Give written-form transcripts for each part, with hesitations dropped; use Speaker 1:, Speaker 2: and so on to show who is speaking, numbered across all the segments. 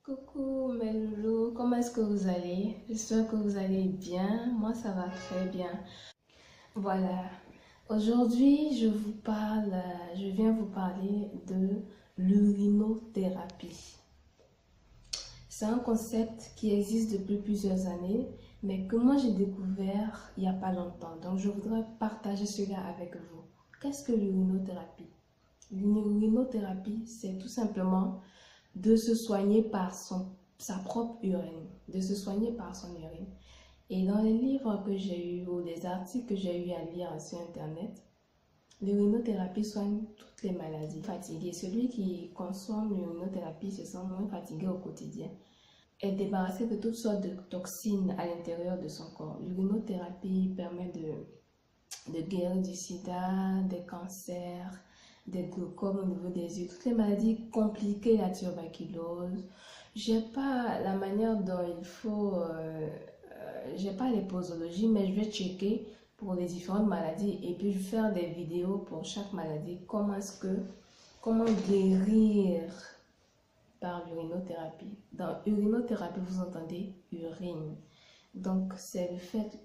Speaker 1: Coucou mes loulous, comment est-ce que vous allez? J'espère que vous allez bien. Moi, ça va très bien. Voilà. Aujourd'hui, je viens vous parler de l'urinothérapie. C'est un concept qui existe depuis plusieurs années, mais que moi j'ai découvert il n'y a pas longtemps. Donc, je voudrais partager cela avec vous. Qu'est-ce que l'urinothérapie? L'urinothérapie, c'est tout simplement de se soigner par sa propre urine, de se soigner par son urine. Et dans les livres que j'ai eu ou les articles que j'ai eu à lire sur Internet, l'urinothérapie soigne toutes les maladies. Fatigué, celui qui consomme l'urinothérapie se sent moins fatigué au quotidien, est débarrassé de toutes sortes de toxines à l'intérieur de son corps. L'urinothérapie permet de guérir du sida, des cancers, des glaucomes au niveau des yeux, toutes les maladies compliquées, la tuberculose. J'ai pas la manière dont il faut, j'ai pas les posologies, mais je vais checker pour les différentes maladies et puis je vais faire des vidéos pour chaque maladie. Comment guérir par l'urinothérapie. Dans urinothérapie, vous entendez urine. Donc, c'est le fait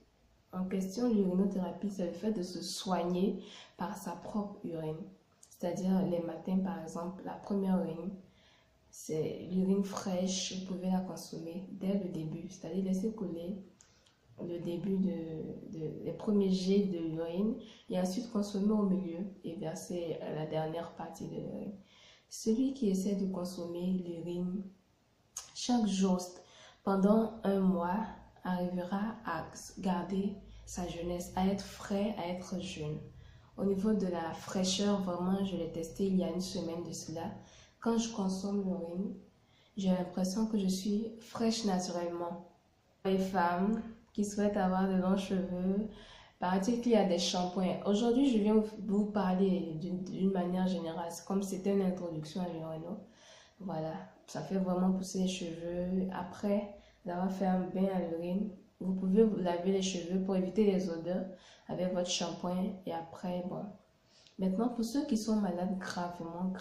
Speaker 1: en question, l'urinothérapie, c'est le fait de se soigner par sa propre urine. C'est-à-dire, les matins, par exemple, la première urine, c'est l'urine fraîche, vous pouvez la consommer dès le début. C'est-à-dire, laisser couler le début les premiers jets de l'urine et ensuite consommer au milieu et verser la dernière partie de l'urine. Celui qui essaie de consommer l'urine chaque jour pendant un mois arrivera à garder sa jeunesse, à être frais, à être jeune. Au niveau de la fraîcheur, vraiment, je l'ai testé il y a une semaine de cela. Quand je consomme l'urine, j'ai l'impression que je suis fraîche naturellement. Les femmes qui souhaitent avoir de longs cheveux, paraît-il qu'il y a des shampoings. Aujourd'hui, je viens vous parler d'une manière générale, comme c'était une introduction à l'urino. Voilà, ça fait vraiment pousser les cheveux. Après d'avoir fait un bain à l'urine, vous pouvez vous laver les cheveux pour éviter les odeurs avec votre shampoing. Et après, bon. Maintenant, pour ceux qui sont malades gravement,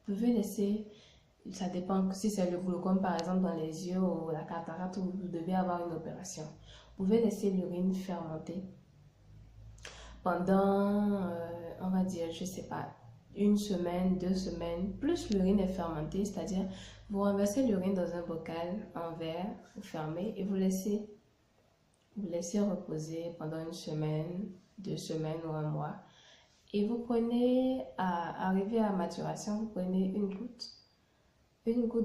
Speaker 1: vous pouvez laisser, ça dépend si c'est le glaucome par exemple dans les yeux ou la cataracte où vous devez avoir une opération. Vous pouvez laisser l'urine fermenter pendant, on va dire, je sais pas, une semaine, 2 semaines, plus l'urine est fermentée, c'est-à-dire vous renversez l'urine dans un bocal en verre, vous fermez et vous laissez reposer pendant une semaine, 2 semaines ou un mois. Et vous prenez, arrivé à maturation, vous prenez une goutte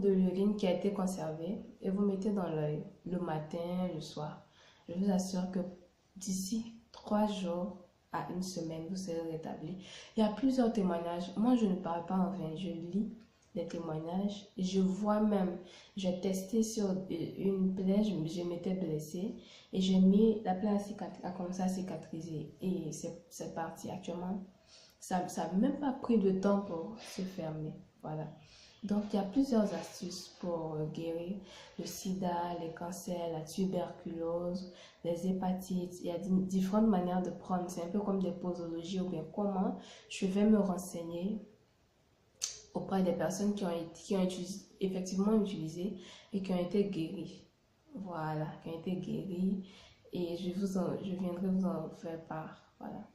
Speaker 1: de l'urine qui a été conservée et vous mettez dans l'œil le matin, le soir. Je vous assure que d'ici 3 jours à une semaine, vous serez rétabli. Il y a plusieurs témoignages. Moi, je ne parle pas en vain. Je lis les témoignages. Je vois même, j'ai testé sur une plaie, je m'étais blessée et j'ai mis, la plaie a commencé à cicatriser et c'est parti actuellement. Ça n'a même pas pris de temps pour se fermer. Voilà. Donc, il y a plusieurs astuces pour guérir le sida, les cancers, la tuberculose, les hépatites. Il y a différentes manières de prendre. C'est un peu comme des posologies ou bien comment je vais me renseigner auprès des personnes qui ont effectivement utilisé et qui ont été guéries. Voilà, qui ont été guéries et je viendrai vous en faire part. Voilà.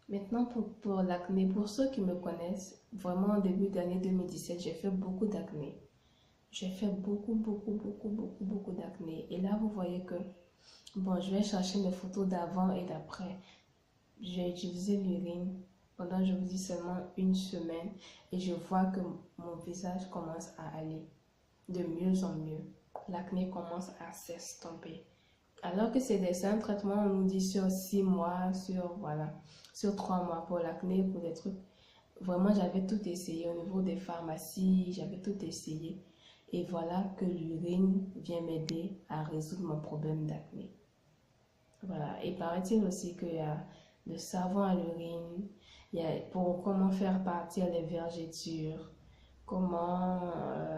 Speaker 1: Maintenant, pour l'acné, pour ceux qui me connaissent, vraiment au début d'année 2017, j'ai fait beaucoup d'acné. J'ai fait beaucoup d'acné. Et là, vous voyez que, bon, je vais chercher mes photos d'avant et d'après. J'ai utilisé l'urine pendant, je vous dis, seulement une semaine. Et je vois que mon visage commence à aller de mieux en mieux. L'acné commence à s'estomper. Alors que c'est un traitement, on nous dit sur 6 mois, sur 3 mois pour l'acné, pour des trucs. Vraiment, j'avais tout essayé au niveau des pharmacies, j'avais tout essayé. Et voilà que l'urine vient m'aider à résoudre mon problème d'acné. Voilà, et paraît-il aussi qu'il y a le savon à l'urine, il y a pour comment faire partir les vergetures, comment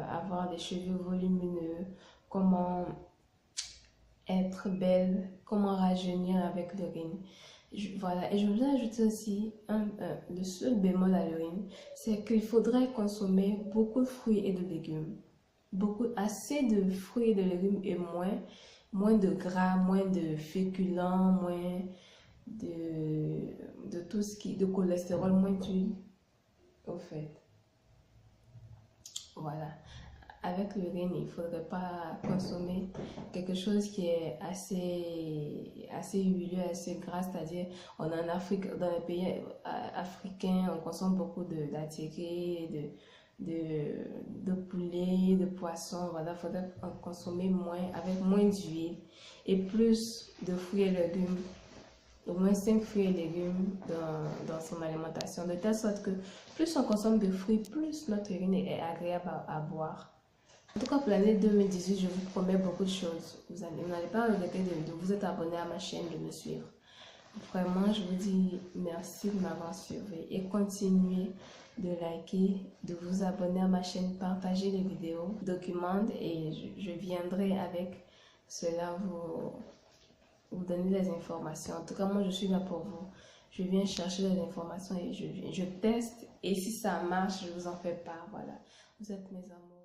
Speaker 1: avoir des cheveux volumineux, comment être belle, comment rajeunir avec l'urine. Voilà, et je voulais ajouter aussi le seul bémol à l'urine, c'est qu'il faudrait consommer beaucoup de fruits et de légumes. Assez de fruits et de légumes et moins de gras, moins de féculents, moins de tout ce qui, de cholestérol, moins d'huile, au fait. Voilà. Avec l'urine, il ne faudrait pas consommer quelque chose qui est assez huileux, assez gras, c'est-à-dire on est en Afrique, dans les pays africains, on consomme beaucoup d'attiqués, de poulet, de poisson. Voilà, il faudrait en consommer moins, avec moins d'huile et plus de fruits et légumes, au moins 5 fruits et légumes dans son alimentation, de telle sorte que plus on consomme de fruits, plus notre urine est agréable à boire. En tout cas, pour l'année 2018, je vous promets beaucoup de choses. Vous n'allez pas regretter de vous être abonné à ma chaîne, de me suivre. Vraiment, je vous dis merci de m'avoir suivi et continuez de liker, de vous abonner à ma chaîne, partager les vidéos, documente et je viendrai avec cela vous donner des informations. En tout cas, moi, je suis là pour vous. Je viens chercher des informations et je teste. Et si ça marche, je vous en fais part. Voilà. Vous êtes mes amours.